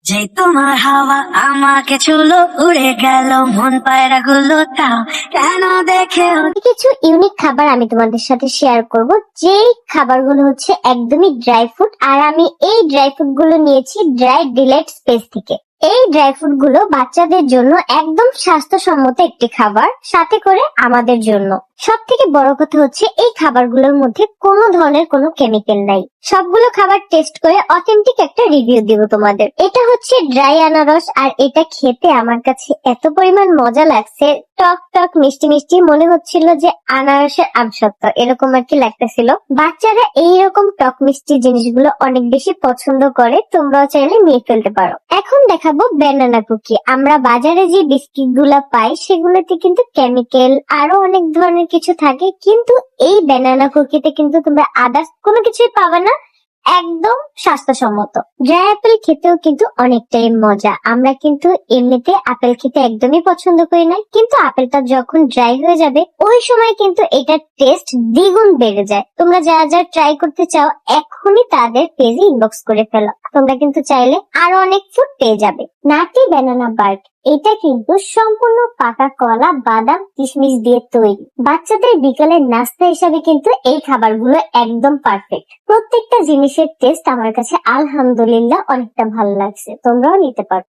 যে তোমার হাওয়া আমাকে ছুলো, উড়ে গেল মন পায়রা গুলো, তাও কেন দেখে কিছু ইউনিক খাবার আমি তোমাদের সাথে শেয়ার করব, যেই খাবারগুলো হচ্ছে একদমই ড্রাই ফ্রুট। আর আমি এই ড্রাই ফ্রুট গুলো নিয়েছি ড্রাই ডিলাইট স্পেস থেকে। এই ড্রাই ফ্রুট গুলো বাচ্চাদের জন্য একদম স্বাস্থ্যসম্মত একটি খাবার, সাথে করে আমাদের জন্য। সব থেকে বড় কথা হচ্ছে এই খাবারগুলোর মধ্যে কোনো ধরনের কোনো কেমিক্যাল নাই। সবগুলো খাবার টেস্ট করে অথেন্টিক একটা রিভিউ দিব তোমাদের। এটা হচ্ছে ড্রাই আনারস, আর এটা খেতে আমার কাছে এত পরিমাণ মজা লাগছে, টক টক মিষ্টি মিষ্টি মনে হচ্ছিল যে আনারসের আমসত্ব, এরকম আর কি লাগতেছিল। বাচ্চারা এইরকম টক মিষ্টি জিনিসগুলো অনেক বেশি পছন্দ করে, তোমরাও চাইলে নিয়ে ফেলতে পারো। এখন দেখাবো ব্যানানা কুকি। আমরা বাজারে যে বিস্কিট গুলা পাই সেগুলোতে কিন্তু কেমিক্যাল আরো অনেক ধরনের কিছু থাকে, কিন্তু এই ব্যানানা কুকিতে কিন্তু তোমরা আদার্স কোনো কিছুই পাবে না, একদম স্বাস্থ্যসম্মত। ড্রাই আপেল খেতেও কিন্তু অনেকটাই মজা। আমরা কিন্তু এমনিতে আপেল খেতে একদমই পছন্দ করি না, কিন্তু আপেলটা যখন ড্রাই হয়ে যাবে ওই সময় কিন্তু এটার টেস্ট দ্বিগুণ বেড়ে যায়। তোমরা যারা যারা ট্রাই করতে চাও এখনই তাদের পেজে ইনবক্স করে ফেলো, তোমরা কিন্তু চাইলে আরো অনেক ফুড পেয়ে যাবে। নাটি ব্যানানা বার্ট, এটা কিন্তু সম্পূর্ণ পাকা কলা, বাদাম, কিশমিশ দিয়ে তৈরি। বাচ্চাদের বিকালের নাস্তা হিসাবে কিন্তু এই খাবারগুলো একদম পারফেক্ট। প্রত্যেকটা জিনিসের টেস্ট আমার কাছে আলহামদুলিল্লাহ অনেকটা ভালো লাগছে, তোমরাও নিতে পারো।